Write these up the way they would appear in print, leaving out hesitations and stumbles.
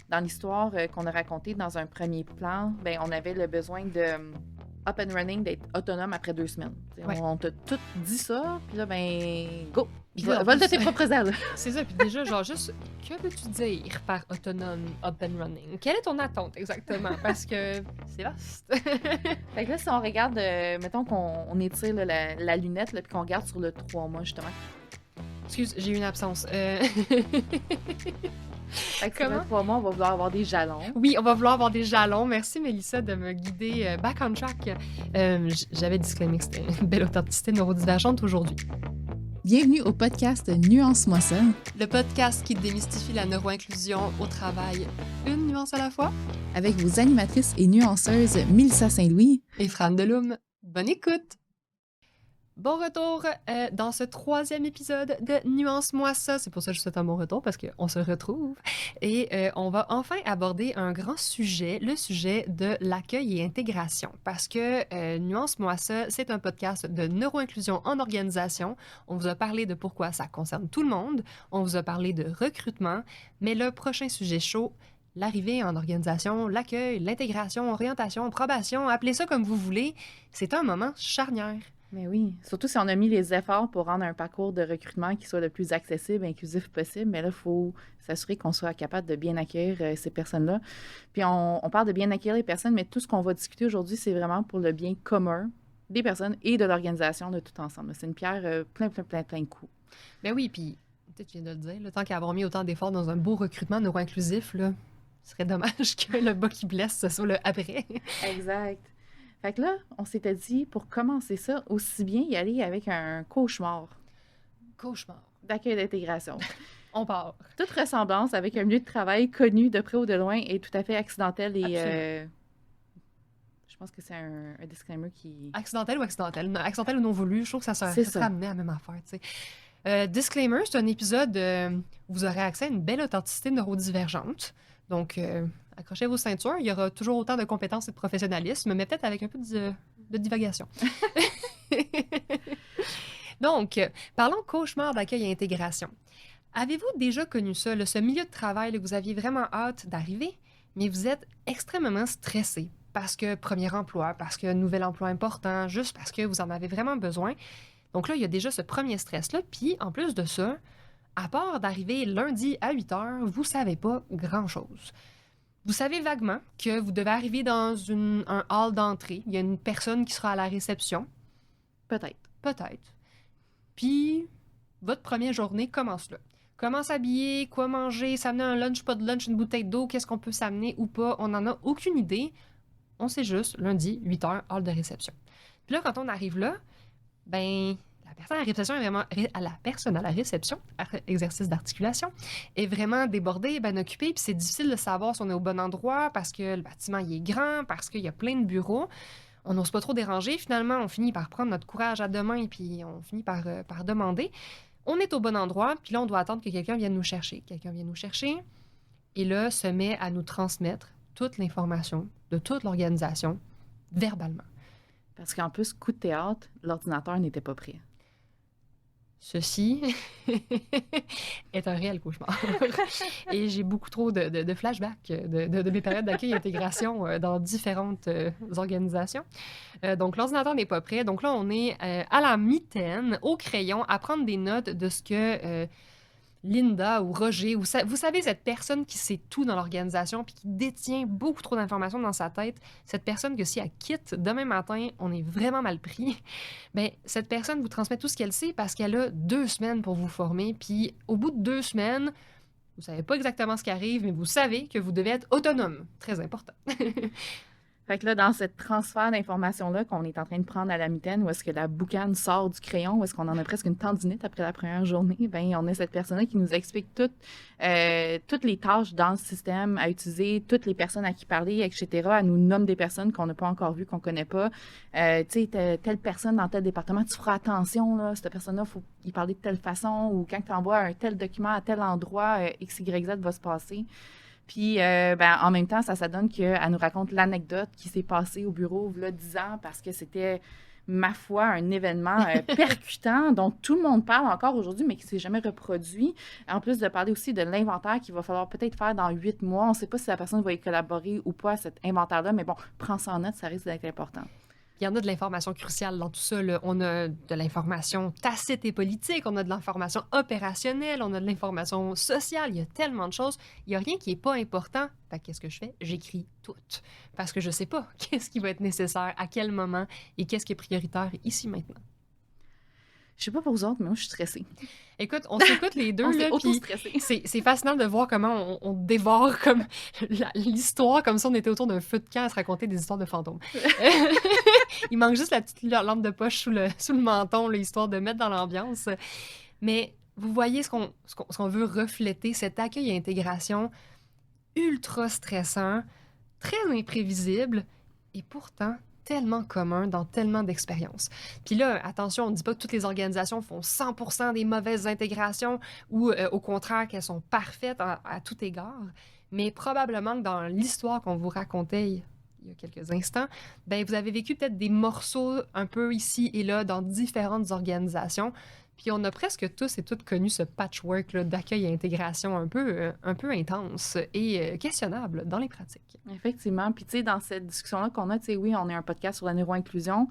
dans l'histoire qu'on a racontée dans un premier plan, ben, on avait le besoin de up and running, d'être autonome après 2 semaines. Ouais. On t'a tout dit ça, puis là, ben, go! Puis là, en Vole de plus, tes propres ailes. c'est ça. Puis déjà, genre, juste, que veux-tu dire par autonome, up and running? Quelle est ton attente exactement? Parce que c'est vaste. Fait que là, si on regarde, mettons qu'on étire là, la lunette, là, puis qu'on regarde sur le 3 mois, justement. Excuse, j'ai eu une absence. Fait que sur le 3 mois, on va vouloir avoir des jalons. Oui, on va vouloir avoir des jalons. Merci, Mélissa, de me guider back on track. J'avais disclaimé que c'était une belle authenticité neurodivergente aujourd'hui. Bienvenue au podcast Nuance-moi ça. Le podcast qui démystifie la neuroinclusion au travail, une nuance à la fois. Avec vos animatrices et nuanceuses Mélissa Saint-Louis et Fran Deloum. Bonne écoute! Bon retour dans ce 3e épisode de Nuance-moi ça. C'est pour ça que je souhaite un bon retour, parce qu'on se retrouve. Et on va enfin aborder un grand sujet, le sujet de l'accueil et intégration. Parce que Nuance-moi ça, c'est un podcast de neuroinclusion en organisation. On vous a parlé de pourquoi ça concerne tout le monde. On vous a parlé de recrutement. Mais le prochain sujet chaud, l'arrivée en organisation, l'accueil, l'intégration, orientation, probation, appelez ça comme vous voulez, c'est un moment charnière. Mais oui, surtout si on a mis les efforts pour rendre un parcours de recrutement qui soit le plus accessible, inclusif possible, mais là, il faut s'assurer qu'on soit capable de bien accueillir ces personnes-là. Puis on parle de bien accueillir les personnes, mais tout ce qu'on va discuter aujourd'hui, c'est vraiment pour le bien commun des personnes et de l'organisation de tout ensemble. C'est une pierre plein de coups. Ben oui, puis tu viens de le dire, le temps qu'avoir mis autant d'efforts dans un beau recrutement neuro-inclusif, là, ce serait dommage que le bas qui blesse, ce soit le après. Exact. Fait que là, on s'était dit, pour commencer ça, aussi bien y aller avec un cauchemar. Cauchemar. D'accueil d'intégration. On part. Toute ressemblance avec un milieu de travail connu de près ou de loin est tout à fait accidentelle et... je pense que c'est un disclaimer qui... Accidentel ou accidentel? Non, accidentel ou non voulu, je trouve que ça serait amené à la même affaire, tu sais. Disclaimer, c'est un épisode où vous aurez accès à une belle authenticité neurodivergente. Donc, accrochez vos ceintures. Il y aura toujours autant de compétences et de professionnalisme, mais peut-être avec un peu de divagation. Donc, parlons cauchemar d'accueil et intégration. Avez-vous déjà connu ça, ce milieu de travail là, que vous aviez vraiment hâte d'arriver, mais vous êtes extrêmement stressé parce que premier emploi, parce que nouvel emploi important, juste parce que vous en avez vraiment besoin. Donc là, il y a déjà ce premier stress-là. Puis, en plus de ça, à part d'arriver lundi à 8 h, vous ne savez pas grand-chose. Vous savez vaguement que vous devez arriver dans un hall d'entrée. Il y a une personne qui sera à la réception. Peut-être. Peut-être. Puis, votre première journée commence là. Comment s'habiller, quoi manger, s'amener un lunch, pas de lunch, une bouteille d'eau, qu'est-ce qu'on peut s'amener ou pas, on n'en a aucune idée. On sait juste, lundi, 8 h, hall de réception. Puis là, quand on arrive là, ben... La personne à la réception, exercice d'articulation, est vraiment débordée, bien occupée, puis c'est difficile de savoir si on est au bon endroit parce que le bâtiment il est grand, parce qu'il y a plein de bureaux. On n'ose pas trop déranger. Finalement, on finit par prendre notre courage à deux mains, puis on finit par demander. On est au bon endroit, puis là, on doit attendre que quelqu'un vienne nous chercher. Quelqu'un vient nous chercher, et là, se met à nous transmettre toute l'information de toute l'organisation, verbalement. Parce qu'en plus, coup de théâtre, l'ordinateur n'était pas prêt. Ceci est un réel cauchemar. Et j'ai beaucoup trop de flashbacks de mes périodes d'accueil et d'intégration dans différentes organisations. Donc, l'ordinateur n'est pas prêt. Donc là, on est à la mitaine, au crayon, à prendre des notes de ce que Linda ou Roger, vous savez, cette personne qui sait tout dans l'organisation puis qui détient beaucoup trop d'informations dans sa tête, cette personne que si elle quitte demain matin, on est vraiment mal pris, bien, cette personne vous transmet tout ce qu'elle sait parce qu'elle a 2 semaines pour vous former, puis au bout de 2 semaines, vous savez pas exactement ce qui arrive, mais vous savez que vous devez être autonome. Très important. Fait que là, dans ce transfert d'informations-là qu'on est en train de prendre à la mitaine, où est-ce que la boucane sort du crayon, où est-ce qu'on en a presque une tendinite après la première journée, bien, on a cette personne-là qui nous explique toutes les tâches dans le système à utiliser, toutes les personnes à qui parler, etc. Elle nous nomme des personnes qu'on n'a pas encore vues, qu'on ne connaît pas. Tu sais, telle personne dans tel département, tu feras attention, là, cette personne-là, il faut y parler de telle façon, ou quand tu envoies un tel document à tel endroit, X, Y, Z va se passer. Puis, en même temps, ça donne qu'elle nous raconte l'anecdote qui s'est passée au bureau il y a 10 ans parce que c'était ma foi, un événement percutant dont tout le monde parle encore aujourd'hui, mais qui ne s'est jamais reproduit. En plus de parler aussi de l'inventaire qu'il va falloir peut-être faire dans 8 mois. On ne sait pas si la personne va y collaborer ou pas à cet inventaire-là, mais bon, prends ça en note, ça risque d'être important. Il y en a de l'information cruciale dans tout ça, là. On a de l'information tacite et politique, on a de l'information opérationnelle, on a de l'information sociale. Il y a tellement de choses. Il n'y a rien qui n'est pas important. Fait qu'est-ce que je fais? J'écris tout. Parce que je ne sais pas qu'est-ce qui va être nécessaire, à quel moment et qu'est-ce qui est prioritaire ici maintenant. Je sais pas pour vous autres, mais moi, je suis stressée. Écoute, on s'écoute les deux, On là, s'est puis auto-stressés. c'est fascinant de voir comment on dévore comme l'histoire, comme si on était autour d'un feu de camp à se raconter des histoires de fantômes. Il manque juste la petite lampe de poche sous le menton, là, histoire de mettre dans l'ambiance. Mais vous voyez ce qu'on veut refléter, cet accueil et intégration ultra stressant, très imprévisible, et pourtant tellement commun dans tellement d'expériences. Puis là, attention, on ne dit pas que toutes les organisations font 100% des mauvaises intégrations ou au contraire qu'elles sont parfaites à tout égard, mais probablement que dans l'histoire qu'on vous racontait il y a quelques instants, ben vous avez vécu peut-être des morceaux un peu ici et là dans différentes organisations. Puis on a presque tous et toutes connu ce patchwork là, d'accueil et intégration un peu intense et questionnable dans les pratiques. Effectivement. Puis, tu sais, dans cette discussion-là qu'on a, tu sais, oui, on est un podcast sur la neuroinclusion.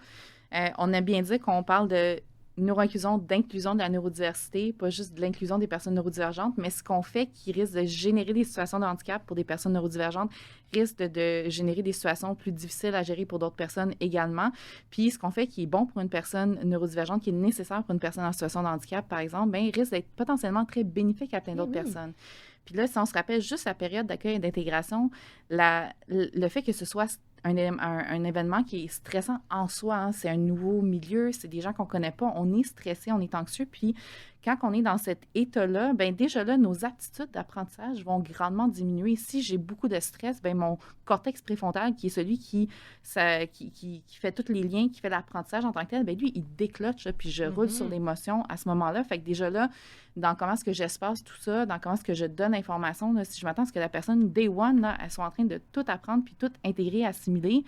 On aime bien dire qu'on parle de neuroinclusion, d'inclusion de la neurodiversité, pas juste de l'inclusion des personnes neurodivergentes, mais ce qu'on fait qui risque de générer des situations de handicap pour des personnes neurodivergentes risque de générer des situations plus difficiles à gérer pour d'autres personnes également. Puis ce qu'on fait qui est bon pour une personne neurodivergente, qui est nécessaire pour une personne en situation de handicap, par exemple, bien, risque d'être potentiellement très bénéfique à plein d'autres personnes. Puis là, si on se rappelle juste la période d'accueil et d'intégration, le fait que ce soit un événement qui est stressant en soi, hein, c'est un nouveau milieu, c'est des gens qu'on ne connaît pas, on est stressé, on est anxieux, puis quand on est dans cet état-là, bien déjà là, nos aptitudes d'apprentissage vont grandement diminuer. Si j'ai beaucoup de stress, bien mon cortex préfrontal, qui est celui qui fait tous les liens, qui fait l'apprentissage en tant que tel, bien lui, il décloche, là, puis je roule sur l'émotion à ce moment-là. Fait que déjà là, dans comment est-ce que j'espace tout ça, dans comment est-ce que je donne l'information, là, si je m'attends à ce que la personne, day one, là, elle soit en train de tout apprendre, puis tout intégrer, assimiler,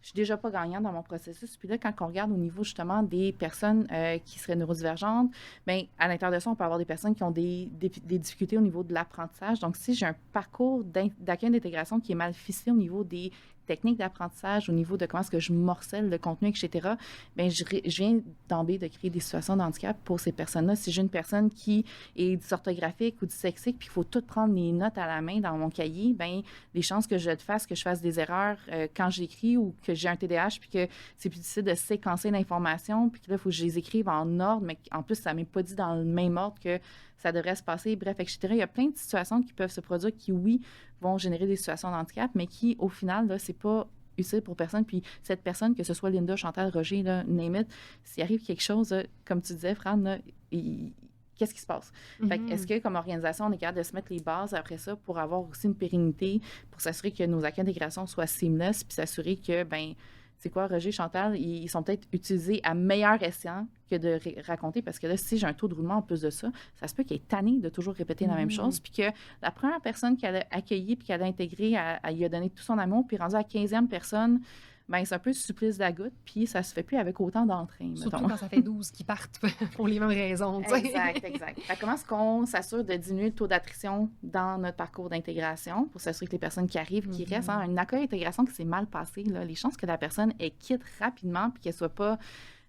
je suis déjà pas gagnante dans mon processus. Puis là, quand on regarde au niveau justement des personnes qui seraient neurodivergentes, bien, à l'intérieur de ça, on peut avoir des personnes qui ont des difficultés au niveau de l'apprentissage. Donc, si j'ai un parcours d'accueil d'intégration qui est mal ficelé au niveau des techniques d'apprentissage, au niveau de comment est-ce que je morcelle le contenu, etc., bien, je viens d'emblée de créer des situations de handicap pour ces personnes-là. Si j'ai une personne qui est dysorthographique ou dyslexique, puis qu'il faut tout prendre les notes à la main dans mon cahier, bien, les chances que je fasse des erreurs quand j'écris ou que j'ai un TDAH, puis que c'est plus difficile de séquencer l'information, puis que là, il faut que je les écrive en ordre, mais en plus, ça ne m'est pas dit dans le même ordre que ça devrait se passer, bref, etc. Il y a plein de situations qui peuvent se produire qui, oui, vont générer des situations de handicap, mais qui, au final, là, c'est pas utile pour personne. Puis cette personne, que ce soit Linda, Chantal, Roger, là, name it, s'il arrive quelque chose, là, comme tu disais, Fran, là, qu'est-ce qui se passe? Fait que, est-ce que, comme organisation, on est capable de se mettre les bases après ça pour avoir aussi une pérennité, pour s'assurer que nos accueils d'intégration soient seamless, puis s'assurer que, ben c'est quoi, Roger, Chantal, ils sont peut-être utilisés à meilleur escient que de raconter, parce que là, si j'ai un taux de roulement en plus de ça, ça se peut qu'il est tanné de toujours répéter la même chose, puis que la première personne qu'elle a accueillie puis qu'elle a intégrée, elle y a donné tout son amour, puis rendue à la 15e personne, ben c'est un peu supplice de la goutte, puis ça se fait plus avec autant d'entrain. Surtout quand ça fait 12 qui partent pour les mêmes raisons. T'sais. Exact. Fait comment est-ce qu'on s'assure de diminuer le taux d'attrition dans notre parcours d'intégration pour s'assurer que les personnes qui arrivent, qui restent, hein, un accueil d'intégration qui s'est mal passé, là, les chances que la personne quitte rapidement puis qu'elle soit pas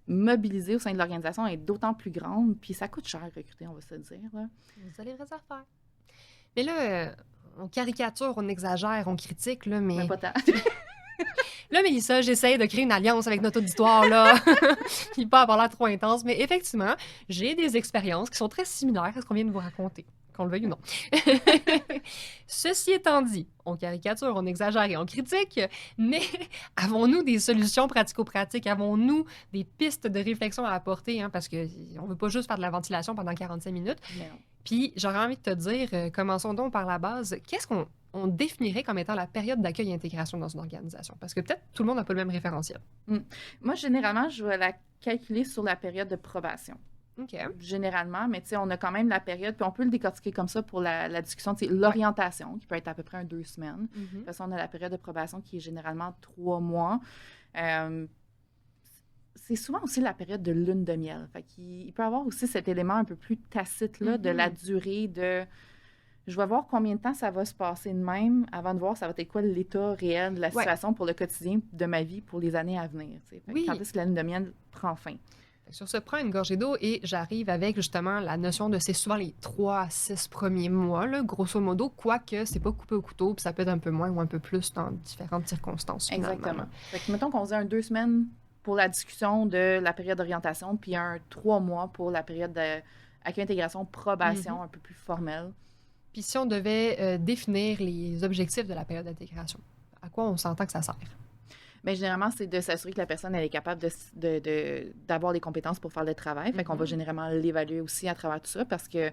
mobilisée au sein de l'organisation est d'autant plus grande, puis ça coûte cher recruter, on va se le dire. Là. Vous allez vraies affaires. Mais là, on caricature, on exagère, on critique, là, mais... pas tant. Là, Mélissa, j'essaie de créer une alliance avec notre auditoire, là. Puis pas avoir l'air trop intense, mais effectivement, j'ai des expériences qui sont très similaires à ce qu'on vient de vous raconter, qu'on le veuille ou non. Ceci étant dit, on caricature, on exagère et on critique, mais avons-nous des solutions pratico-pratiques? Avons-nous des pistes de réflexion à apporter? Hein? Parce qu'on ne veut pas juste faire de la ventilation pendant 45 minutes. Non. Puis j'aurais envie de te dire, commençons donc par la base, qu'est-ce qu'on définirait comme étant la période d'accueil et intégration dans une organisation? Parce que peut-être tout le monde n'a pas le même référentiel. Moi, généralement, je vais la calculer sur la période de probation. OK. Généralement, mais tu sais, on a quand même la période, puis on peut le décortiquer comme ça pour la discussion, tu sais, l'orientation, qui peut être à peu près 2 semaines. De toute façon, on a la période de probation qui est généralement 3 mois. c'est souvent aussi la période de lune de miel. Fait qu'il peut y avoir aussi cet élément un peu plus tacite-là de la durée de... Je vais voir combien de temps ça va se passer de même avant de voir ça va être quoi l'état réel de la situation pour le quotidien de ma vie pour les années à venir. Fait que quand est-ce que la lune de miel prend fin? Sur ce, prends une gorgée d'eau et j'arrive avec justement la notion de c'est souvent les 3 à 6 premiers mois, là, grosso modo, quoique c'est pas coupé au couteau, puis ça peut être un peu moins ou un peu plus dans différentes circonstances. Exactement. Fait que mettons qu'on faisait 2 semaines pour la discussion de la période d'orientation, puis 3 mois pour la période d'accueil, intégration, probation un peu plus formelle. Puis si on devait définir les objectifs de la période d'intégration, à quoi on s'entend que ça sert? Bien, généralement, c'est de s'assurer que la personne elle est capable d'avoir les compétences pour faire le travail. Fait qu'on va généralement l'évaluer aussi à travers tout ça parce que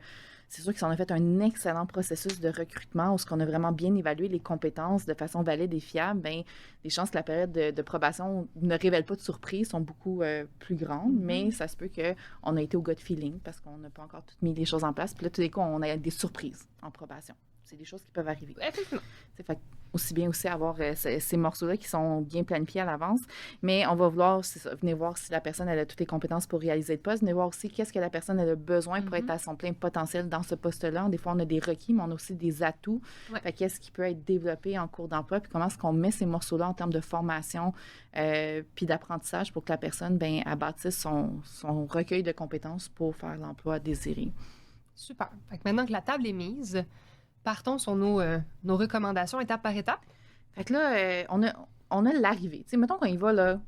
c'est sûr qu'on a fait un excellent processus de recrutement où on a vraiment bien évalué les compétences de façon valide et fiable. Bien, les chances que la période de probation ne révèle pas de surprise sont beaucoup plus grandes, mais ça se peut qu'on a été au gut feeling parce qu'on n'a pas encore tout mis les choses en place. Puis là, tout d'un coup, on a des surprises en probation. C'est des choses qui peuvent arriver. Effectivement. Fait aussi bien aussi avoir ces morceaux-là qui sont bien planifiés à l'avance. Mais on va vouloir venir voir si la personne elle a toutes les compétences pour réaliser le poste, venir voir aussi qu'est-ce que la personne elle a besoin pour être à son plein potentiel dans ce poste-là. Des fois, on a des requis, mais on a aussi des atouts. Fait qu'est-ce qui peut être développé en cours d'emploi, puis comment est-ce qu'on met ces morceaux-là en termes de formation puis d'apprentissage pour que la personne bâtisse son recueil de compétences pour faire l'emploi désiré. Super. Fait que maintenant que la table est mise, partons sur nos recommandations étape par étape. Fait que là, on a l'arrivée. Tu sais, mettons qu'on y va, là,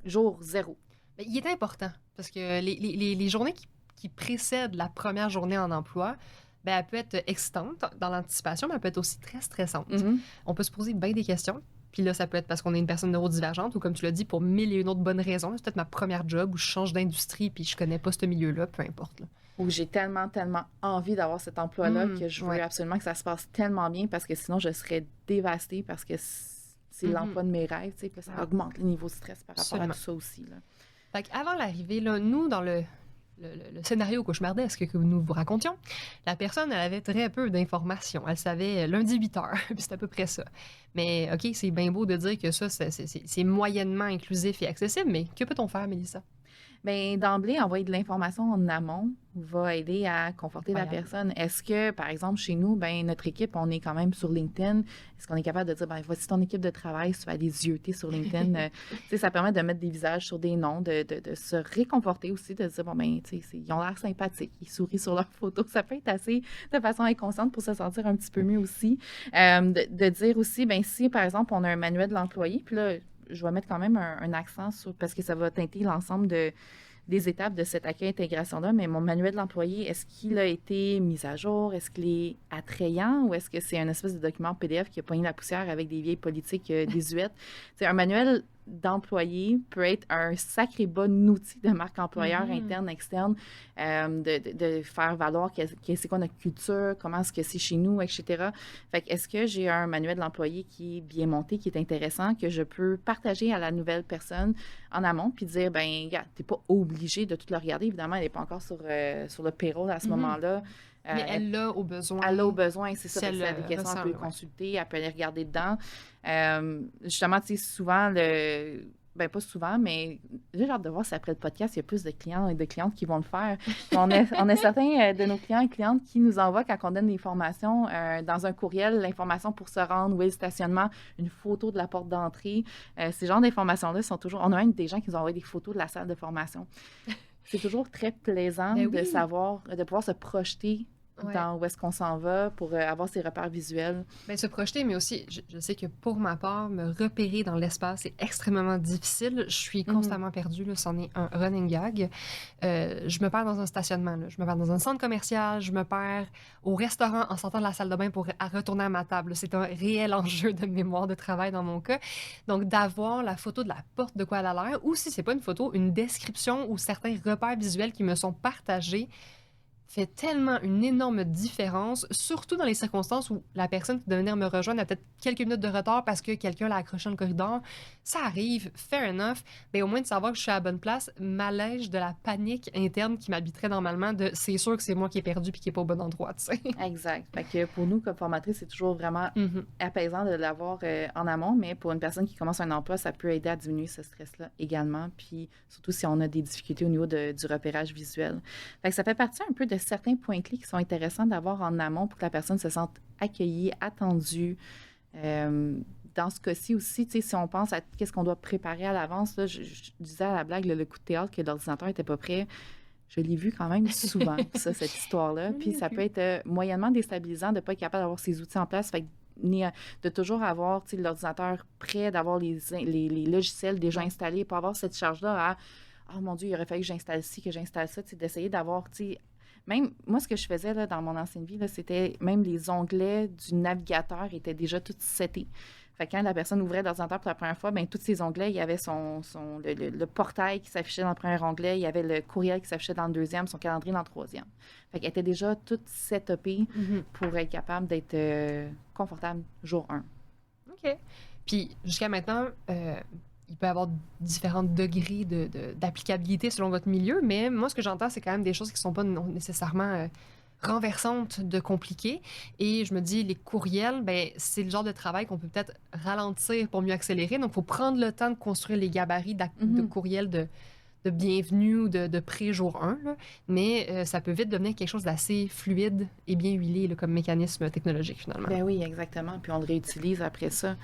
jour 0. Mais il est important, parce que les journées qui précèdent la première journée en emploi, ben, elle peut être excitante dans l'anticipation, mais elle peut être aussi très stressante. On peut se poser bien des questions. Puis là, ça peut être parce qu'on est une personne neurodivergente ou, comme tu l'as dit, pour 1000 et une autres bonnes raisons. C'est peut-être ma première job où je change d'industrie puis je connais pas ce milieu-là, peu importe. Là. Où j'ai tellement envie d'avoir cet emploi-là que je veux absolument que ça se passe tellement bien parce que sinon, je serais dévastée parce que c'est l'emploi de mes rêves. Puis là, ça augmente le niveau de stress par rapport à tout ça aussi. Là. Fait qu'avant l'arrivée, là, nous, dans le scénario cauchemardesque que nous vous racontions, la personne, elle avait très peu d'informations. Elle savait lundi 8h, puis c'est à peu près ça. Mais OK, c'est bien beau de dire que ça, c'est moyennement inclusif et accessible, mais que peut-on faire, Mélissa? Bien, d'emblée, envoyer de l'information en amont va aider à conforter la personne. Est-ce que, par exemple, chez nous, ben notre équipe, on est quand même sur LinkedIn. Est-ce qu'on est capable de dire, ben voici ton équipe de travail, tu vas aller zioter sur LinkedIn. Ça permet de mettre des visages sur des noms, de se réconforter aussi, de dire, bon, ben, ils ont l'air sympathiques, ils sourient sur leurs photos. Ça peut être assez de façon inconsciente pour se sentir un petit peu mieux aussi. De dire aussi, ben si, par exemple, on a un manuel de l'employé, puis là, je vais mettre quand même un accent sur, parce que ça va teinter l'ensemble des étapes de cette accueil-intégration-là, mais mon manuel de l'employé, est-ce qu'il a été mis à jour? Est-ce qu'il est attrayant ou est-ce que c'est un espèce de document PDF qui a pogné la poussière avec des vieilles politiques désuètes? C'est un manuel d'employé peut être un sacré bon outil de marque employeur interne, externe, de faire valoir c'est quoi notre culture, comment est-ce que c'est chez nous, etc. Fait que est-ce que j'ai un manuel de l'employé qui est bien monté, qui est intéressant, que je peux partager à la nouvelle personne en amont, puis dire, ben, regarde, t'es pas obligé de tout le regarder. Évidemment, elle n'est pas encore sur le payroll à ce moment-là. Mais elle l'a au besoin. Elle l'a au besoin, c'est ça. Si elle a des questions, elle peut consulter, elle peut aller regarder dedans. Justement, tu sais, souvent, ben pas souvent, mais j'ai hâte de voir si après le podcast, il y a plus de clients et de clientes qui vont le faire. On a certains de nos clients et clientes qui nous envoient, quand on donne des formations, dans un courriel, l'information pour se rendre, où est le stationnement, une photo de la porte d'entrée. Ces genres d'informations-là sont toujours... On a même des gens qui nous envoient des photos de la salle de formation. C'est toujours très plaisant de savoir, de pouvoir se projeter dans où est-ce qu'on s'en va pour avoir ces repères visuels. Bien, se projeter, mais aussi, je sais que pour ma part, me repérer dans l'espace, c'est extrêmement difficile. Je suis constamment perdue, là, c'en est un running gag. Je me perds dans un stationnement, là. Je me perds dans un centre commercial, je me perds au restaurant en sortant de la salle de bain pour retourner à ma table. C'est un réel enjeu de mémoire de travail dans mon cas. Donc, d'avoir la photo de la porte de quoi elle a l'air, ou si c'est pas une photo, une description ou certains repères visuels qui me sont partagés, fait tellement une énorme différence, surtout dans les circonstances où la personne qui devait venir me rejoindre a peut-être quelques minutes de retard parce que quelqu'un l'a accroché dans le corridor. Ça arrive, fair enough, mais au moins de savoir que je suis à la bonne place m'allège de la panique interne qui m'habiterait normalement de c'est sûr que c'est moi qui ai perdu puis qui est pas au bon endroit, tu sais. Exact. Fait que pour nous, comme formatrice, c'est toujours vraiment apaisant de l'avoir en amont, mais pour une personne qui commence un emploi, ça peut aider à diminuer ce stress-là également, puis surtout si on a des difficultés au niveau du repérage visuel. Fait que ça fait partie un peu de certains points clés qui sont intéressants d'avoir en amont pour que la personne se sente accueillie, attendue. Dans ce cas-ci aussi, tu sais, si on pense à qu'est-ce qu'on doit préparer à l'avance, là, je disais à la blague, le coup de théâtre que l'ordinateur n'était pas prêt. Je l'ai vu quand même souvent, ça, cette histoire-là. Puis ça peut être moyennement déstabilisant de ne pas être capable d'avoir ces outils en place. Fait que de toujours avoir l'ordinateur prêt, d'avoir les logiciels déjà installés, pas avoir cette charge-là à « Oh mon Dieu, il aurait fallu que j'installe ci, que j'installe ça », d'essayer d'avoir, même moi, ce que je faisais là, dans mon ancienne vie, là, c'était même les onglets du navigateur étaient déjà tous setés. Fait que quand la personne ouvrait l'ordinateur pour la première fois, bien, tous ces onglets, il y avait le portail qui s'affichait dans le premier onglet, il y avait le courriel qui s'affichait dans le deuxième, son calendrier dans le troisième. Fait qu'elle était déjà toute setupée pour être capable d'être confortable jour 1. OK. Puis jusqu'à maintenant, il peut y avoir différents degrés d'applicabilité selon votre milieu, mais moi, ce que j'entends, c'est quand même des choses qui ne sont pas nécessairement renversantes de compliquées. Et je me dis, les courriels, ben, c'est le genre de travail qu'on peut peut-être ralentir pour mieux accélérer. Donc, il faut prendre le temps de construire les gabarits de courriels de bienvenue ou de pré-jour 1, là. Mais ça peut vite devenir quelque chose d'assez fluide et bien huilé là, comme mécanisme technologique, finalement. Ben oui, exactement. Puis on le réutilise après ça.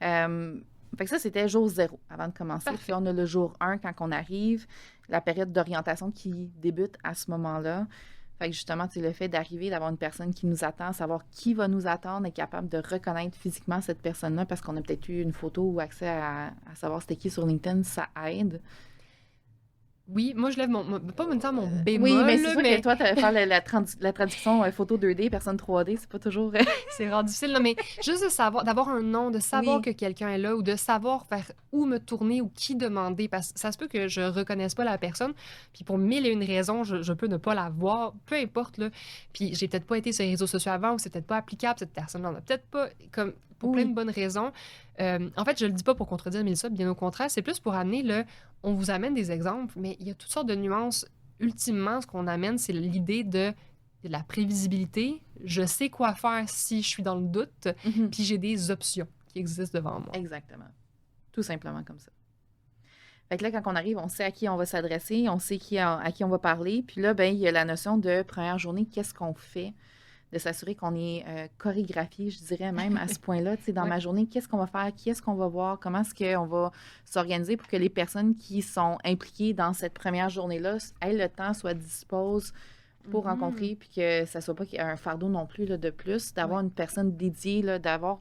Fait que ça, c'était jour 0 avant de commencer. Puis on a le jour 1 quand on arrive, la période d'orientation qui débute à ce moment-là. Fait que justement, le fait d'arriver, d'avoir une personne qui nous attend, savoir qui va nous attendre, être capable de reconnaître physiquement cette personne-là parce qu'on a peut-être eu une photo ou accès à savoir c'était qui sur LinkedIn, ça aide. Oui, moi, je lève pas mon bémol. Oui, mais c'est sûr que toi, faire la traduction photo 2D, personne 3D, c'est pas toujours... c'est rare difficile, non, mais juste de savoir, d'avoir un nom, de savoir que quelqu'un est là ou de savoir vers où me tourner ou qui demander, parce que ça se peut que je reconnaisse pas la personne, puis pour 1001 raisons, je peux ne pas la voir, peu importe, là. Puis j'ai peut-être pas été sur les réseaux sociaux avant ou c'est peut-être pas applicable, cette personne-là, on a peut-être pas, comme pour plein de bonnes raisons. En fait, je le dis pas pour contredire Mélissa, bien au contraire, c'est plus pour amener on vous amène des exemples, mais il y a toutes sortes de nuances. Ultimement, ce qu'on amène, c'est l'idée de la prévisibilité. Je sais quoi faire si je suis dans le doute, puis j'ai des options qui existent devant moi. Exactement. Tout simplement comme ça. Fait que là, quand on arrive, on sait à qui on va s'adresser, on sait à qui on va parler. Puis là, ben, il y a la notion de première journée, qu'est-ce qu'on fait? De s'assurer qu'on est chorégraphié, je dirais même à ce point-là. Tu sais, dans ma journée, qu'est-ce qu'on va faire? Qui est-ce qu'on va voir? Comment est-ce qu'on va s'organiser pour que les personnes qui sont impliquées dans cette première journée-là aient le temps, soient disposées pour rencontrer, puis que ça ne soit pas un fardeau non plus là, de plus, d'avoir une personne dédiée, là, d'avoir...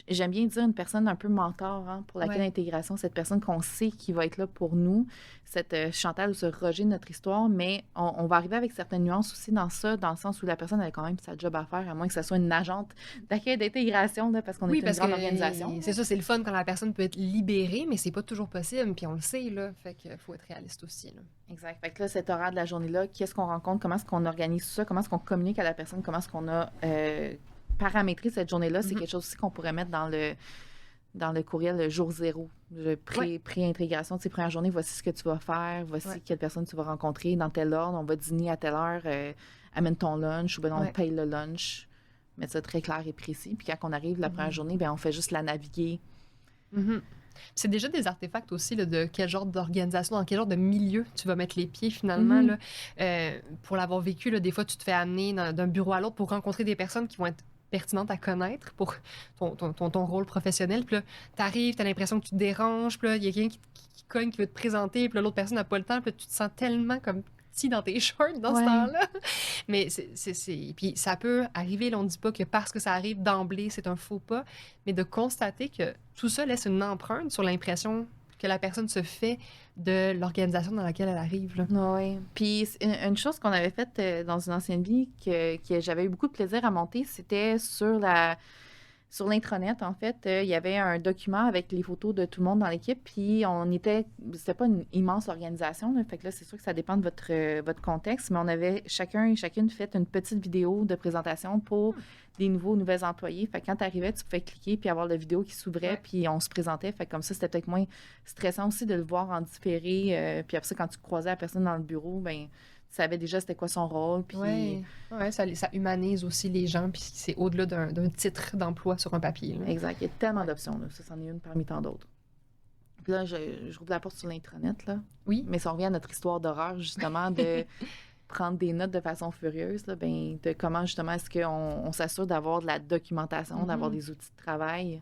J'aime bien dire une personne un peu mentor pour laquelle l'intégration, cette personne qu'on sait qui va être là pour nous, cette Chantal ou ce Roger de notre histoire, mais on va arriver avec certaines nuances aussi dans ça, dans le sens où la personne a quand même sa job à faire, à moins que ça soit une agente d'accueil d'intégration, là, parce qu'on est une grande organisation. C'est ça, c'est le fun quand la personne peut être libérée, mais c'est pas toujours possible, puis on le sait, là, fait qu'il faut être réaliste aussi. Là. Exact. Fait que là, cet horaire de la journée-là, qu'est-ce qu'on rencontre, comment est-ce qu'on organise ça, comment est-ce qu'on communique à la personne, comment est-ce qu'on a... paramétrer cette journée-là, c'est quelque chose aussi qu'on pourrait mettre dans le courriel le jour 0, le pré-intégration de ces premières journées. Voici ce que tu vas faire, voici quelle personne tu vas rencontrer, dans tel ordre, on va dîner à telle heure, amène ton lunch, ou bien on paye le lunch. Mettre ça très clair et précis. Puis quand on arrive la première journée, bien, on fait juste la naviguer. C'est déjà des artefacts aussi là, de quel genre d'organisation, dans quel genre de milieu tu vas mettre les pieds finalement. Là. Pour l'avoir vécu, là, des fois, tu te fais amener d'un bureau à l'autre pour rencontrer des personnes qui vont être pertinente à connaître pour ton rôle professionnel. Puis là, t'arrives, t'as l'impression que tu te déranges, puis là, il y a quelqu'un qui cogne, qui veut te présenter, puis là, l'autre personne n'a pas le temps, puis là, tu te sens tellement comme petit dans tes shorts dans ce temps-là. Mais puis ça peut arriver, là, on ne dit pas que parce que ça arrive d'emblée, c'est un faux pas, mais de constater que tout ça laisse une empreinte sur l'impression que la personne se fait de l'organisation dans laquelle elle arrive. Là. Oui. Puis une chose qu'on avait faite dans une ancienne vie que j'avais eu beaucoup de plaisir à monter, c'était sur Sur l'intranet, en fait, il y avait un document avec les photos de tout le monde dans l'équipe, puis c'était pas une immense organisation, là, fait que là, c'est sûr que ça dépend de votre contexte, mais on avait chacun et chacune fait une petite vidéo de présentation pour des nouvelles employés. Fait que quand tu arrivais, tu pouvais cliquer puis avoir la vidéo qui s'ouvrait, Ouais. puis on se présentait. Fait que comme ça, c'était peut-être moins stressant aussi de le voir en différé. Puis après ça, quand tu croisais la personne dans le bureau, ben tu savais déjà c'était quoi son rôle. Puis Ouais, ça humanise aussi les gens, puis c'est au-delà d'un titre d'emploi sur un papier. Là. exact, il y a tellement d'options, là. Ça, c'en est une parmi tant d'autres. Puis là, je rouvre la porte sur l'intranet, là. Oui. Mais si on revient à notre histoire d'horreur, justement, de prendre des notes de façon furieuse, là, ben, de comment, justement, est-ce qu'on s'assure d'avoir de la documentation, d'avoir des outils de travail.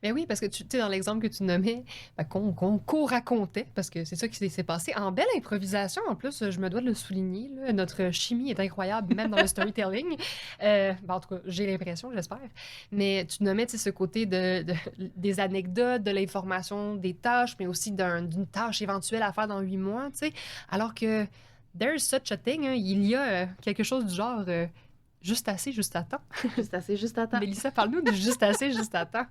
Ben oui, parce que tu sais, dans l'exemple que tu nommais, qu'on co-racontait, parce que c'est ça qui s'est passé, en belle improvisation, en plus, je me dois de le souligner, là, notre chimie est incroyable, même dans le storytelling. En tout cas, j'ai l'impression, j'espère. Mais tu nommais, tu sais, ce côté des anecdotes, de l'information, des tâches, mais aussi d'une tâche éventuelle à faire dans 8 mois, tu sais. Alors que there's such a thing, hein, il y a quelque chose du genre juste assez, juste à temps. Juste assez, juste à temps. Mélissa, parle-nous de juste assez, juste à temps.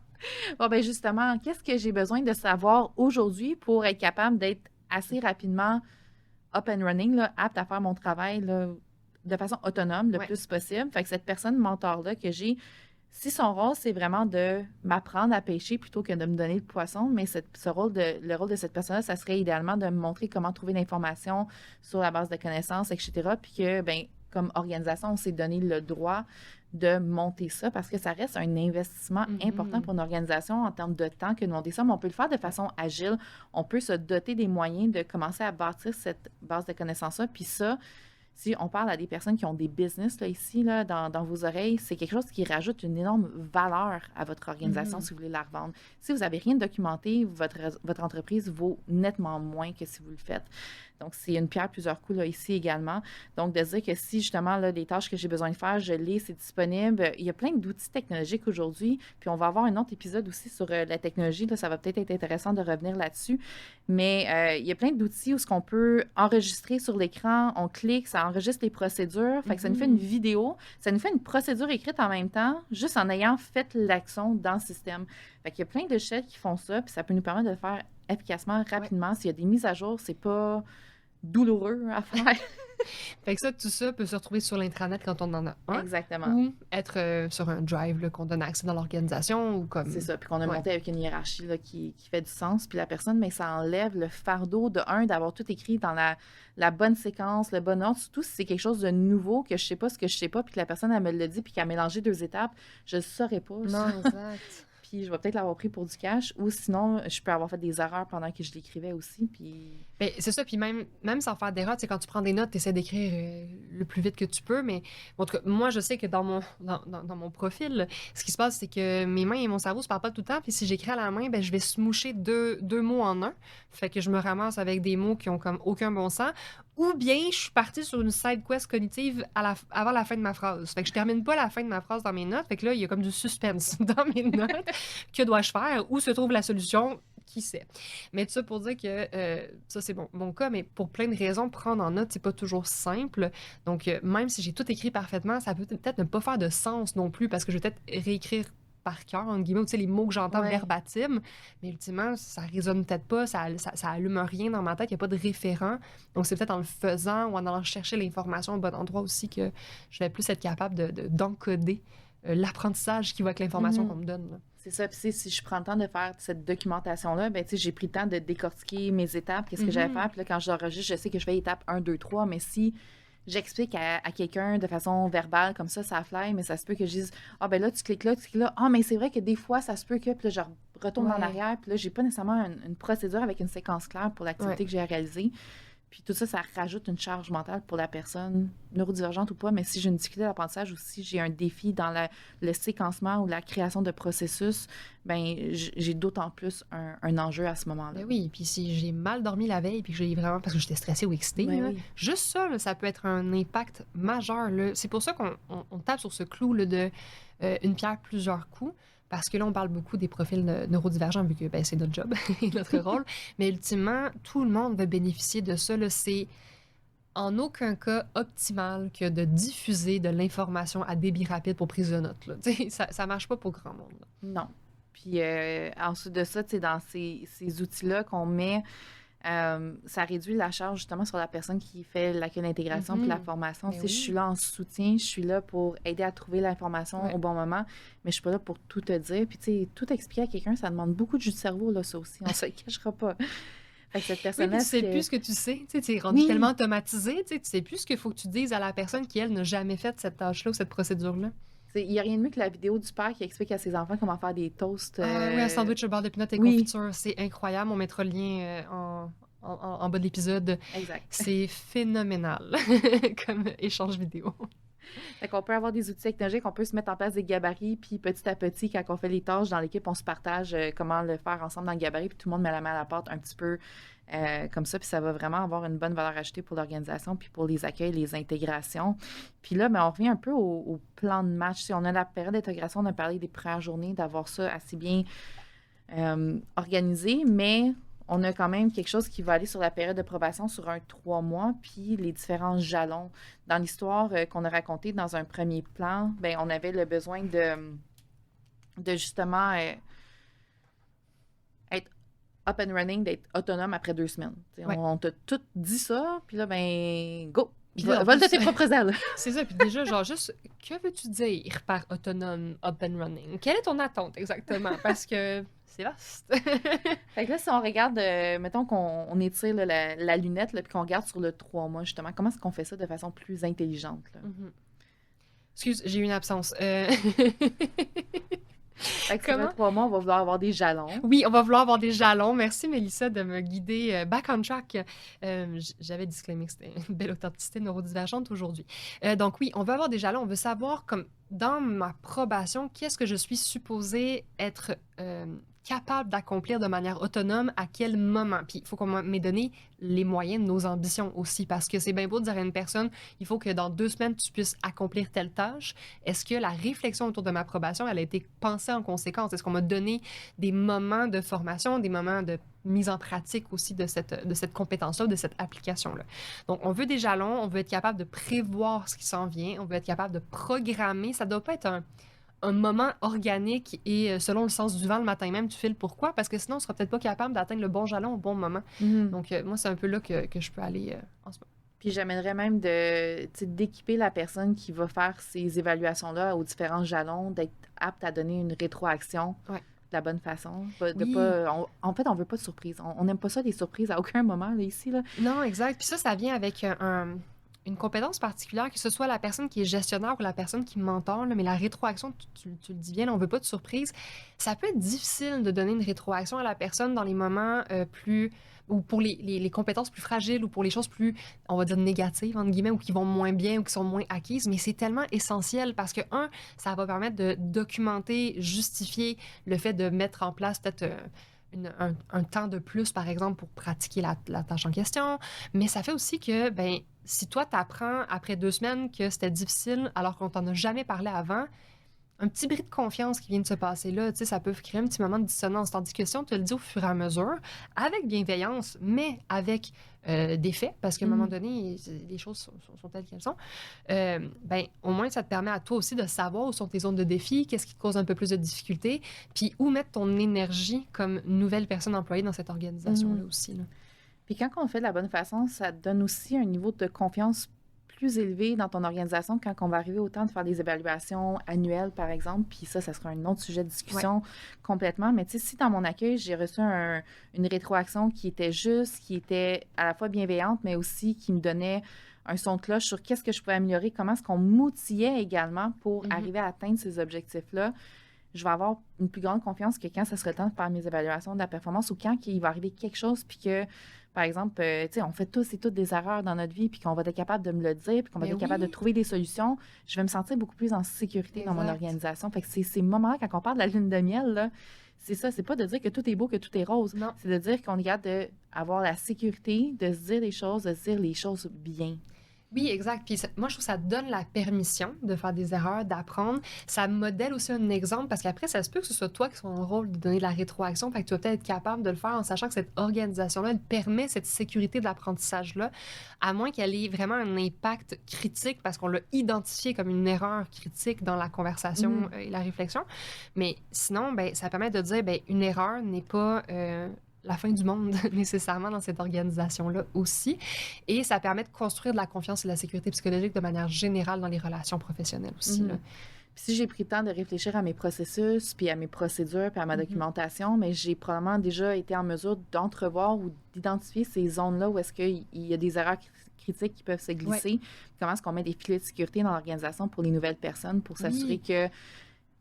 Bon, ben justement, qu'est-ce que j'ai besoin de savoir aujourd'hui pour être capable d'être assez rapidement up and running, là, apte à faire mon travail là, de façon autonome le plus possible. Fait que cette personne mentor-là que j'ai, si son rôle, c'est vraiment de m'apprendre à pêcher plutôt que de me donner le poisson, mais le rôle de cette personne-là, ça serait idéalement de me montrer comment trouver l'information sur la base de connaissances, etc. Puis que, ben comme organisation, on s'est donné le droit de monter ça parce que ça reste un investissement important pour une organisation en termes de temps que de monter ça, mais on peut le faire de façon agile. On peut se doter des moyens de commencer à bâtir cette base de connaissances-là. Puis ça, si on parle à des personnes qui ont des business là, ici, là, dans vos oreilles, c'est quelque chose qui rajoute une énorme valeur à votre organisation si vous voulez la revendre. Si vous n'avez rien documenté, votre entreprise vaut nettement moins que si vous le faites. Donc, c'est une pierre plusieurs coups là, ici également. Donc, de dire que si justement, là, les tâches que j'ai besoin de faire, je l'ai, c'est disponible. Il y a plein d'outils technologiques aujourd'hui. Puis, on va avoir un autre épisode aussi sur la technologie. Là, ça va peut-être être intéressant de revenir là-dessus. Mais il y a plein d'outils où ce qu'on peut enregistrer sur l'écran, on clique, ça enregistre les procédures. Fait que ça nous fait une vidéo, ça nous fait une procédure écrite en même temps, juste en ayant fait l'action dans le système. Fait qu'il y a plein de logiciels qui font ça, puis ça peut nous permettre de le faire efficacement, rapidement. Ouais. S'il y a des mises à jour, c'est pas douloureux à faire. Fait que ça, tout ça peut se retrouver sur l'intranet quand on en a un. Exactement. Ou être sur un drive là, qu'on donne accès dans l'organisation ou comme... C'est ça, puis qu'on a monté avec une hiérarchie là, qui fait du sens. Puis la personne, mais ça enlève le fardeau d'avoir tout écrit dans la bonne séquence, le bon ordre. Surtout si c'est quelque chose de nouveau que je sais pas ce que je sais pas, puis que la personne, elle me le dit, puis qu'elle a mélangé 2 étapes, je le saurais pas. Non, exact. Puis je vais peut-être l'avoir pris pour du cash, ou sinon, je peux avoir fait des erreurs pendant que je l'écrivais aussi, puis... Ben, c'est ça, puis même sans faire d'erreur, tu sais, quand tu prends des notes, tu essaies d'écrire le plus vite que tu peux, mais en tout cas, moi, je sais que dans mon profil, là, ce qui se passe, c'est que mes mains et mon cerveau se parlent pas tout le temps, puis si j'écris à la main, ben, je vais smoucher deux mots en un, fait que je me ramasse avec des mots qui ont comme aucun bon sens, ou bien je suis partie sur une side quest cognitive avant la fin de ma phrase. Fait que je termine pas la fin de ma phrase dans mes notes, fait que là, il y a comme du suspense dans mes notes. Que dois-je faire? Où se trouve la solution? Qui sait? Mais tout ça pour dire que ça, c'est mon cas, mais pour plein de raisons, prendre en note, c'est pas toujours simple. Donc, même si j'ai tout écrit parfaitement, ça peut peut-être ne pas faire de sens non plus, parce que je vais peut-être réécrire par cœur, en guillemets, tu sais, les mots que j'entends verbatim, mais ultimement, ça résonne peut-être pas, ça allume rien dans ma tête, il n'y a pas de référent. Donc, c'est peut-être en le faisant ou en allant chercher l'information au bon endroit aussi que je vais plus être capable d'encoder l'apprentissage qui va avec l'information qu'on me donne. Là. C'est ça. Puis si je prends le temps de faire cette documentation-là, ben, j'ai pris le temps de décortiquer mes étapes, qu'est-ce que j'allais faire. Puis là, quand j'enregistre, je sais que je fais étape 1, 2, 3, mais si j'explique à quelqu'un de façon verbale, comme ça fly, mais ça se peut que je dise « Ah, ben là, tu cliques là, ah, mais c'est vrai que des fois, ça se peut que... » Puis là, je retourne en arrière, puis là, j'ai pas nécessairement une procédure avec une séquence claire pour l'activité que j'ai à réaliser. Puis tout ça, ça rajoute une charge mentale pour la personne, neurodivergente ou pas, mais si j'ai une difficulté d'apprentissage ou si j'ai un défi dans le séquencement ou la création de processus, ben j'ai d'autant plus un enjeu à ce moment-là. Ben oui, puis si j'ai mal dormi la veille, puis que j'ai vraiment, parce que j'étais stressée ou excitée, juste ça, là, ça peut être un impact majeur. Là. C'est pour ça qu'on tape sur ce clou là, de une pierre plusieurs coups. Parce que là, on parle beaucoup des profils neurodivergents, vu que ben, c'est notre job et notre rôle. Mais ultimement, tout le monde va bénéficier de ça. Là, c'est en aucun cas optimal que de diffuser de l'information à débit rapide pour prise de notes. Là. Tu sais, ça marche pas pour grand monde. Là. Non. Puis ensuite de ça, tu sais, dans ces outils-là qu'on met, ça réduit la charge justement sur la personne qui fait l'accueil d'intégration puis la formation. Ben Tu sais, je suis là en soutien, je suis là pour aider à trouver l'information Ouais. au bon moment, mais je suis pas là pour tout te dire. Puis tu sais, tout expliquer à quelqu'un, ça demande beaucoup de jus de cerveau, là, ça aussi, on se le cachera pas. Fait que cette Oui, puis personne-là, tu sais que- plus ce que tu sais. Tu es rendu Oui. tellement automatisé, tu sais plus ce qu'il faut que tu dises à la personne qui, elle, n'a jamais fait cette tâche-là ou cette procédure-là. Il n'y a rien de mieux que la vidéo du père qui explique à ses enfants comment faire des toasts. Ah oui, un sandwich au beurre de pinot et oui. confiture, c'est incroyable. On mettra le lien en bas de l'épisode. Exact. C'est phénoménal comme échange vidéo. Fait qu'on peut avoir des outils technologiques, on peut se mettre en place des gabarits, puis petit à petit, quand on fait les tâches dans l'équipe, on se partage comment le faire ensemble dans le gabarit, puis tout le monde met la main à la pâte un petit peu comme ça, puis ça va vraiment avoir une bonne valeur ajoutée pour l'organisation, puis pour les accueils, les intégrations. Puis là, on revient un peu au plan de match. Si on a la période d'intégration, on a parlé des premières journées, d'avoir ça assez bien organisé, mais on a quand même quelque chose qui va aller sur la période de probation sur un 3 mois, puis les différents jalons. Dans l'histoire qu'on a racontée dans un premier plan, ben on avait le besoin de justement être up and running, d'être autonome après 2 semaines. Ouais. On t'a tout dit ça, puis là, ben go! Puis là, en Vole de plus- tes propres ailes. C'est ça, puis déjà, genre, juste, que veux-tu dire par autonome, up and running? Quelle est ton attente exactement? Parce que c'est vaste. Fait que là, si on regarde, mettons qu'on étire là, la lunette, là, puis qu'on regarde sur le 3 mois, justement, comment est-ce qu'on fait ça de façon plus intelligente? Là? Mhm. Excuse, j'ai eu une absence. Fait que sur Comment? le 3 mois, on va vouloir avoir des jalons. Oui, on va vouloir avoir des jalons. Merci, Mélissa, de me guider back on track. J'avais disclaimé que c'était une belle authenticité neurodivergente aujourd'hui. Donc oui, on veut avoir des jalons. On veut savoir, comme dans ma probation, qu'est-ce que je suis supposée être capable d'accomplir de manière autonome, à quel moment. Puis il faut qu'on m'ait donné les moyens de nos ambitions aussi, parce que c'est bien beau de dire à une personne, il faut que dans 2 semaines, tu puisses accomplir telle tâche. Est-ce que la réflexion autour de ma probation, elle a été pensée en conséquence? Est-ce qu'on m'a donné des moments de formation, des moments de mise en pratique aussi de cette compétence-là, de cette application-là? Donc, on veut des jalons, on veut être capable de prévoir ce qui s'en vient, on veut être capable de programmer. Ça ne doit pas être un moment organique et selon le sens du vent le matin même, tu files pourquoi? Parce que sinon, on ne sera peut-être pas capable d'atteindre le bon jalon au bon moment. Donc, moi, c'est un peu là que je peux aller en ce moment. Puis j'amènerais même d'équiper la personne qui va faire ces évaluations-là aux différents jalons, d'être apte à donner une rétroaction Ouais. de la bonne façon. Oui. En fait, on veut pas de surprise. On n'aime pas ça, les surprises, à aucun moment, là, ici. Là. Non, exact. Puis ça vient avec une compétence particulière, que ce soit la personne qui est gestionnaire ou la personne qui mentor, là, mais la rétroaction, tu le dis bien, là, on veut pas de surprise. Ça peut être difficile de donner une rétroaction à la personne dans les moments ou pour les compétences plus fragiles ou pour les choses plus, on va dire, négatives, entre guillemets, ou qui vont moins bien ou qui sont moins acquises, mais c'est tellement essentiel parce que, ça va permettre de documenter, justifier le fait de mettre en place peut-être un temps de plus, par exemple, pour pratiquer la tâche en question. Mais ça fait aussi que, ben, si toi, tu apprends après 2 semaines que c'était difficile alors qu'on t'en a jamais parlé avant, un petit bris de confiance qui vient de se passer là, tu sais, ça peut créer un petit moment de dissonance. Tandis que si on te le dit au fur et à mesure, avec bienveillance, mais avec des faits, parce qu'à un moment donné, les choses sont telles qu'elles sont, ben, au moins, ça te permet à toi aussi de savoir où sont tes zones de défi, qu'est-ce qui te cause un peu plus de difficultés, puis où mettre ton énergie comme nouvelle personne employée dans cette organisation-là aussi. Là. Puis quand on fait de la bonne façon, ça te donne aussi un niveau de confiance plus élevé dans ton organisation quand on va arriver au temps de faire des évaluations annuelles, par exemple. Puis ça sera un autre sujet de discussion complètement. Mais tu sais, si dans mon accueil, j'ai reçu une rétroaction qui était juste, qui était à la fois bienveillante, mais aussi qui me donnait un son de cloche sur qu'est-ce que je pouvais améliorer, comment est-ce qu'on m'outillait également pour arriver à atteindre ces objectifs-là, je vais avoir une plus grande confiance que quand ça sera le temps de faire mes évaluations de la performance ou quand il va arriver quelque chose, puis que, par exemple, tu sais, on fait tous et toutes des erreurs dans notre vie, puis qu'on va être capable de me le dire, puis qu'on va être capable de trouver des solutions, je vais me sentir beaucoup plus en sécurité dans mon organisation. Fait que c'est ces moments-là, quand on parle de la lune de miel, là, c'est ça, c'est pas de dire que tout est beau, que tout est rose. Non. C'est de dire qu'on est capable d'avoir la sécurité, de se dire les choses, de se dire les choses bien. Oui, exact. Puis moi, je trouve que ça donne la permission de faire des erreurs, d'apprendre. Ça modèle aussi un exemple parce qu'après, ça se peut que ce soit toi qui sois en rôle de donner de la rétroaction. Fait que tu vas peut-être être capable de le faire en sachant que cette organisation-là, elle permet cette sécurité de l'apprentissage-là, à moins qu'elle ait vraiment un impact critique parce qu'on l'a identifié comme une erreur critique dans la conversation et la réflexion. Mais sinon, ben, ça permet de dire, ben, une erreur n'est pas la fin du monde nécessairement dans cette organisation-là aussi. Et ça permet de construire de la confiance et de la sécurité psychologique de manière générale dans les relations professionnelles aussi. Là. Puis si j'ai pris le temps de réfléchir à mes processus, puis à mes procédures, puis à ma documentation, mais j'ai probablement déjà été en mesure d'entrevoir ou d'identifier ces zones-là où est-ce qu'il y a des erreurs critiques qui peuvent se glisser. Comment est-ce qu'on met des filets de sécurité dans l'organisation pour les nouvelles personnes pour s'assurer que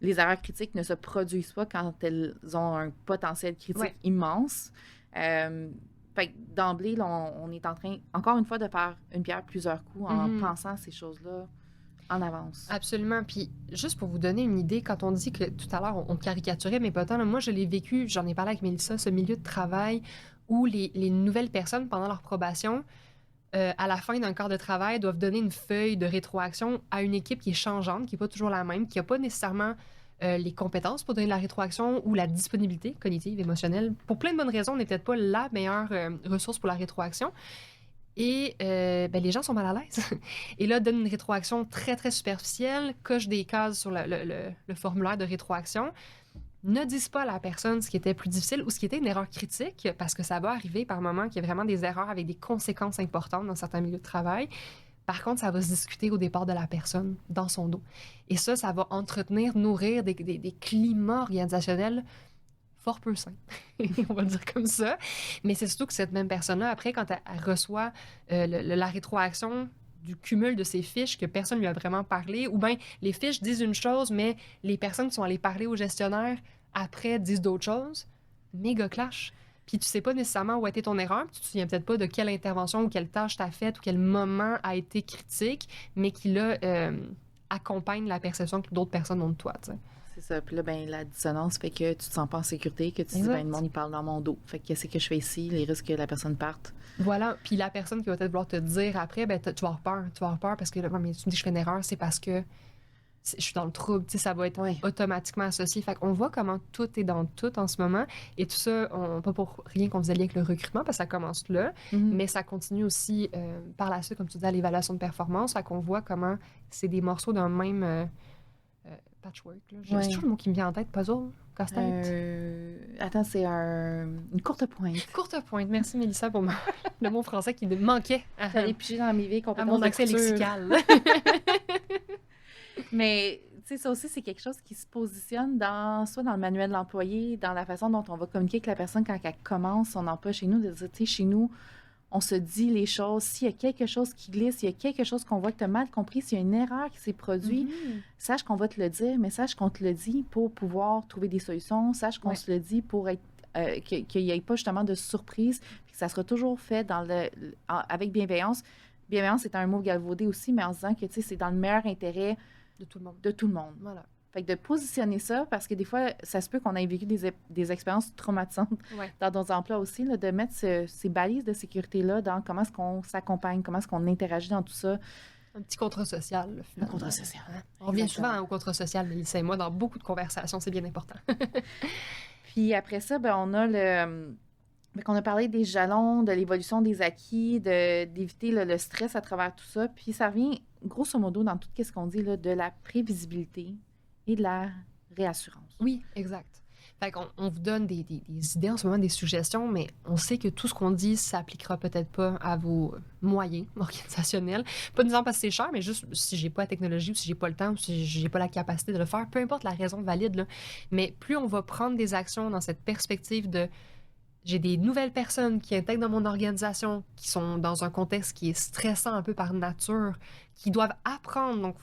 les erreurs critiques ne se produisent pas quand elles ont un potentiel critique immense. Fait que d'emblée, là, on est en train, encore une fois, de faire une pierre plusieurs coups en pensant à ces choses-là en avance. Absolument. Puis, juste pour vous donner une idée, quand on dit que tout à l'heure, on caricaturait, mais pas tant, là, moi, je l'ai vécu, j'en ai parlé avec Mélissa, ce milieu de travail où les nouvelles personnes, pendant leur probation, à la fin d'un quart de travail, doivent donner une feuille de rétroaction à une équipe qui est changeante, qui n'est pas toujours la même, qui n'a pas nécessairement les compétences pour donner de la rétroaction ou la disponibilité cognitive, émotionnelle. Pour plein de bonnes raisons, on n'est peut-être pas la meilleure ressource pour la rétroaction. Et ben, les gens sont mal à l'aise. Et là, donnent une rétroaction très, très superficielle, cochent des cases sur le formulaire de rétroaction, ne disent pas à la personne ce qui était plus difficile ou ce qui était une erreur critique, parce que ça va arriver par moment qu'il y a vraiment des erreurs avec des conséquences importantes dans certains milieux de travail. Par contre, ça va se discuter au départ de la personne, dans son dos. Et ça va entretenir, nourrir des climats organisationnels fort peu sains, on va le dire comme ça. Mais c'est surtout que cette même personne-là, après, quand elle reçoit la rétroaction du cumul de ces fiches que personne ne lui a vraiment parlé, ou bien les fiches disent une chose, mais les personnes qui sont allées parler au gestionnaire après disent d'autres choses, méga clash. Puis tu sais pas nécessairement où a été ton erreur, puis tu te souviens peut-être pas de quelle intervention ou quelle tâche t'as faite ou quel moment a été critique, mais qui là accompagne la perception que d'autres personnes ont de toi, tu sais. C'est ça. Puis là, ben, la dissonance fait que tu te sens pas en sécurité, que tu te dis, ben, le monde, il parle dans mon dos. Fait que qu'est-ce que je fais ici? Les risques que la personne parte. Voilà. Puis la personne qui va peut-être vouloir te dire après, ben, tu vas avoir peur. Tu vas avoir peur parce que, mais tu me dis que je fais une erreur, c'est parce que je suis dans le trouble. Tu sais, ça va être automatiquement associé. Fait qu'on voit comment tout est dans tout en ce moment. Et tout ça, pas pour rien qu'on faisait lien avec le recrutement, parce que ça commence là, mais ça continue aussi par la suite, comme tu dis, à l'évaluation de performance. Fait qu'on voit comment c'est des morceaux d'un même... patchwork, là. C'est toujours le mot qui me vient en tête. Puzzle? Casse-tête? Attends, c'est une courte pointe. Courte pointe. Merci, Mélissa, pour le mot français qui me manquait. J'allais piger dans mes vieilles compétences à mon accès lexical. Mais, tu sais, ça aussi, c'est quelque chose qui se positionne soit dans le manuel de l'employé, dans la façon dont on va communiquer avec la personne quand elle commence son emploi chez nous, de dire, tu sais, chez nous, on se dit les choses. S'il y a quelque chose qui glisse, s'il y a quelque chose qu'on voit que tu as mal compris, s'il y a une erreur qui s'est produite, sache qu'on va te le dire, mais sache qu'on te le dit pour pouvoir trouver des solutions. Sache qu'on se le dit pour être qu'il n'y ait pas justement de surprise, puis que ça sera toujours fait avec bienveillance. Bienveillance, c'est un mot galvaudé aussi, mais en se disant que c'est dans le meilleur intérêt de tout le monde. De tout le monde. Voilà. Fait que de positionner ça, parce que des fois, ça se peut qu'on ait vécu des expériences traumatisantes dans nos emplois aussi, là, de mettre ces balises de sécurité-là dans comment est-ce qu'on s'accompagne, comment est-ce qu'on interagit dans tout ça. Un petit contrat social, là, finalement. Un contrat social. On revient souvent au contrat social, Mélissa et moi, dans beaucoup de conversations, c'est bien important. Puis après ça, ben, on a on a parlé des jalons, de l'évolution des acquis, d'éviter le stress à travers tout ça. Puis ça revient, grosso modo, dans tout ce qu'on dit, là, de la prévisibilité et de la réassurance. Oui, exact. Fait qu'on vous donne des idées en ce moment, des suggestions, mais on sait que tout ce qu'on dit s'appliquera peut-être pas à vos moyens organisationnels. Pas nécessairement parce que c'est cher, mais juste si j'ai pas la technologie ou si j'ai pas le temps ou si j'ai pas la capacité de le faire, peu importe la raison valide, là. Mais plus on va prendre des actions dans cette perspective de j'ai des nouvelles personnes qui intègrent dans mon organisation, qui sont dans un contexte qui est stressant un peu par nature, qui doivent apprendre, donc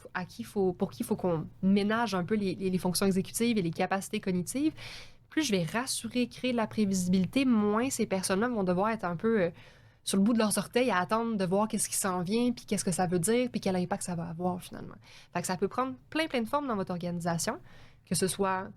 pour qui il faut qu'on ménage un peu les fonctions exécutives et les capacités cognitives. Plus je vais rassurer, créer de la prévisibilité, moins ces personnes-là vont devoir être un peu sur le bout de leurs orteils à attendre de voir qu'est-ce qui s'en vient, puis qu'est-ce que ça veut dire, puis quel impact ça va avoir finalement. Fait que ça peut prendre plein de formes dans votre organisation, que ce soit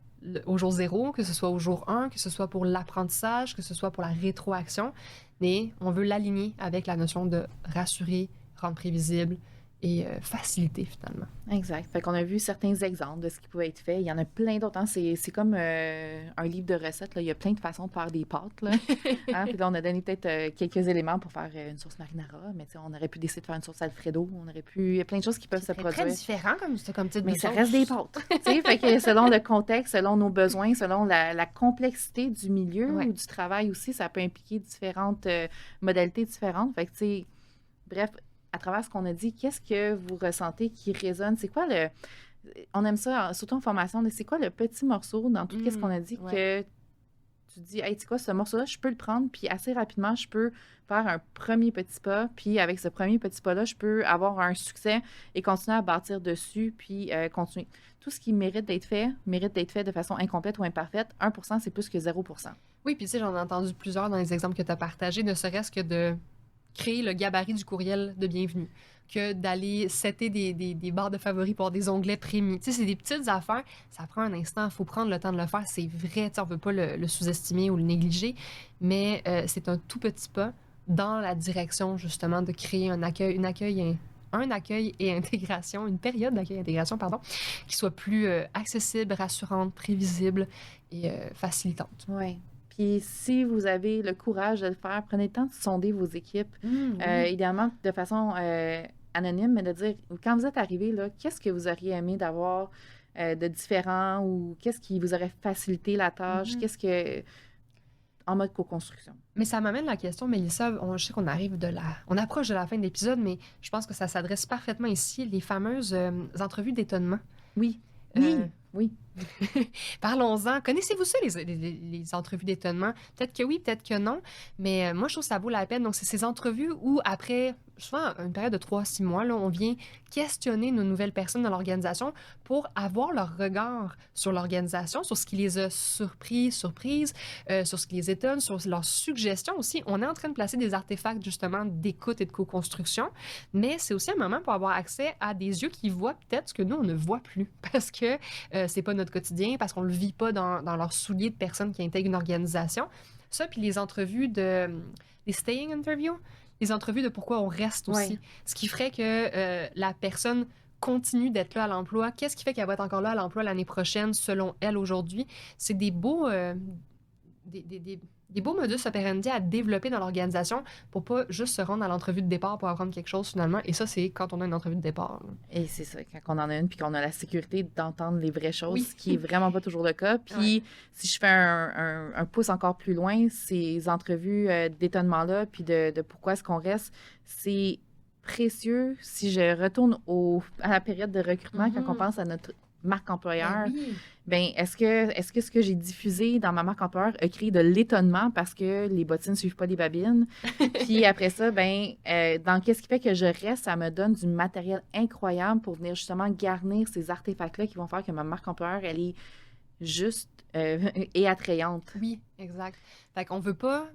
au jour 0, que ce soit au jour 1, que ce soit pour l'apprentissage, que ce soit pour la rétroaction, mais on veut l'aligner avec la notion de rassurer, rendre prévisible et faciliter finalement. Exact. Fait qu'on a vu certains exemples de ce qui pouvait être fait. Il y en a plein d'autres. Hein. C'est comme un livre de recettes. Là. Il y a plein de façons de faire des pâtes. Là. Hein? Puis là, on a donné peut-être quelques éléments pour faire une sauce marinara, mais on aurait pu décider de faire une sauce Alfredo. On aurait pu... Il y a plein de choses qui peuvent se produire. C'est très différent comme type mais de ça sauce. reste des pâtes. Fait que selon le contexte, selon nos besoins, selon la complexité du milieu ou du travail aussi, ça peut impliquer différentes modalités différentes. Fait que, tu sais, bref, à travers ce qu'on a dit, qu'est-ce que vous ressentez qui résonne? C'est quoi le... On aime ça, surtout en formation, c'est quoi le petit morceau dans tout ce qu'on a dit que tu dis, hey, tu sais quoi, ce morceau-là, je peux le prendre, puis assez rapidement, je peux faire un premier petit pas, puis avec ce premier petit pas-là, je peux avoir un succès et continuer à bâtir dessus, puis continuer. Tout ce qui mérite d'être fait de façon incomplète ou imparfaite. 1%, c'est plus que 0%. Oui, puis tu sais, j'en ai entendu plusieurs dans les exemples que tu as partagés, ne serait-ce que de créer le gabarit du courriel de bienvenue, que d'aller setter des barres de favoris pour avoir des onglets prémis. Tu sais, c'est des petites affaires, ça prend un instant, il faut prendre le temps de le faire, c'est vrai, tu sais, on ne veut pas le sous-estimer ou le négliger, mais c'est un tout petit pas dans la direction, justement, de créer un accueil et intégration, une période d'accueil et intégration, pardon, qui soit plus accessible, rassurante, prévisible et facilitante. Oui. Puis si vous avez le courage de le faire, prenez le temps de sonder vos équipes, idéalement de façon anonyme, mais de dire, quand vous êtes arrivé, là, qu'est-ce que vous auriez aimé d'avoir de différent ou qu'est-ce qui vous aurait facilité la tâche, qu'est-ce que... en mode co-construction. Mais ça m'amène la question, Mélissa, je sais qu'on on approche de la fin de l'épisode, mais je pense que ça s'adresse parfaitement ici, les fameuses entrevues d'étonnement. Oui. Oui. Parlons-en. Connaissez-vous ça, les entrevues d'étonnement? Peut-être que oui, peut-être que non, mais moi, je trouve que ça vaut la peine. Donc, c'est ces entrevues où, après, souvent, une période de 3-6 mois, là, on vient questionner nos nouvelles personnes dans l'organisation pour avoir leur regard sur l'organisation, sur ce qui les a surprises, sur ce qui les étonne, sur leurs suggestions aussi. On est en train de placer des artefacts, justement, d'écoute et de co-construction, mais c'est aussi un moment pour avoir accès à des yeux qui voient peut-être ce que nous, on ne voit plus, parce que c'est pas notre quotidien, parce qu'on le vit pas dans leurs souliers de personnes qui intègrent une organisation. Ça, puis les entrevues les staying interviews, les entrevues de pourquoi on reste aussi. Ce qui ferait que la personne continue d'être là à l'emploi. Qu'est-ce qui fait qu'elle va être encore là à l'emploi l'année prochaine, selon elle, aujourd'hui? C'est des beaux modus operandi à développer dans l'organisation pour pas juste se rendre à l'entrevue de départ pour apprendre quelque chose finalement. Et ça, c'est quand on a une entrevue de départ. Là. Et c'est ça, quand on en a une, puis qu'on a la sécurité d'entendre les vraies choses, ce qui est vraiment pas toujours le cas. Puis si je fais un pouce encore plus loin, ces entrevues d'étonnement-là, puis de pourquoi est-ce qu'on reste, c'est précieux si je retourne à la période de recrutement, quand on pense à notre marque employeur, est-ce que ce que j'ai diffusé dans ma marque employeur a créé de l'étonnement parce que les bottines ne suivent pas les babines? Puis après ça, dans qu'est-ce qui fait que je reste, ça me donne du matériel incroyable pour venir justement garnir ces artefacts-là qui vont faire que ma marque employeur, elle est juste et attrayante. Oui, exact. Fait qu'on veut pas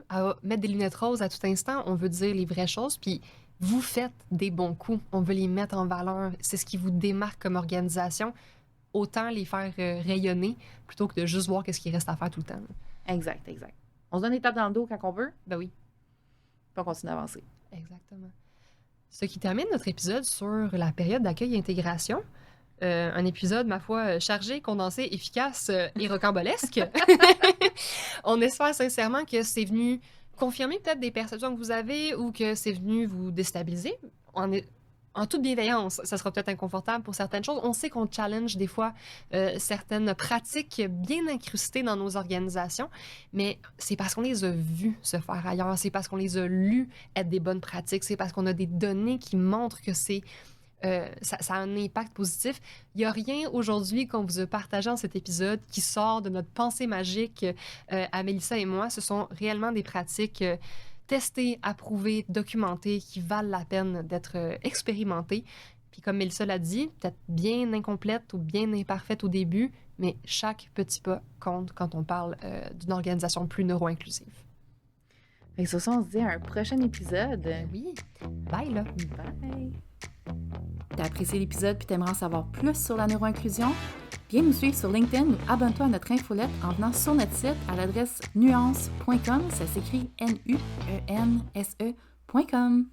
mettre des lunettes roses à tout instant, on veut dire les vraies choses, puis vous faites des bons coups, on veut les mettre en valeur, c'est ce qui vous démarque comme organisation. Autant les faire rayonner plutôt que de juste voir qu'est-ce qu'il reste à faire tout le temps. Exact. On se donne des tapes dans le dos quand on veut. Ben oui. Puis on continue d'avancer. Exactement. Ce qui termine notre épisode sur la période d'accueil et intégration. Un épisode, ma foi, chargé, condensé, efficace et rocambolesque. On espère sincèrement que c'est venu confirmer peut-être des perceptions que vous avez ou que c'est venu vous déstabiliser. En toute bienveillance, ça sera peut-être inconfortable pour certaines choses. On sait qu'on challenge des fois certaines pratiques bien incrustées dans nos organisations, mais c'est parce qu'on les a vues se faire ailleurs, c'est parce qu'on les a lues être des bonnes pratiques, c'est parce qu'on a des données qui montrent que ça a un impact positif. Il n'y a rien aujourd'hui qu'on vous a partagé dans cet épisode qui sort de notre pensée magique à Mélissa et moi. Ce sont réellement des pratiques testées, approuvées, documentées, qui valent la peine d'être expérimentées. Puis comme Mélissa l'a dit, peut-être bien incomplète ou bien imparfaite au début, mais chaque petit pas compte quand on parle d'une organisation plus neuro-inclusive. Et sur ça, on se dit à un prochain épisode. Oui. Bye, là. Bye. T'as apprécié l'épisode puis t'aimerais en savoir plus sur la neuroinclusion? Viens nous suivre sur LinkedIn ou abonne-toi à notre infolette en venant sur notre site à l'adresse nuance.com. Ça s'écrit nuance.com.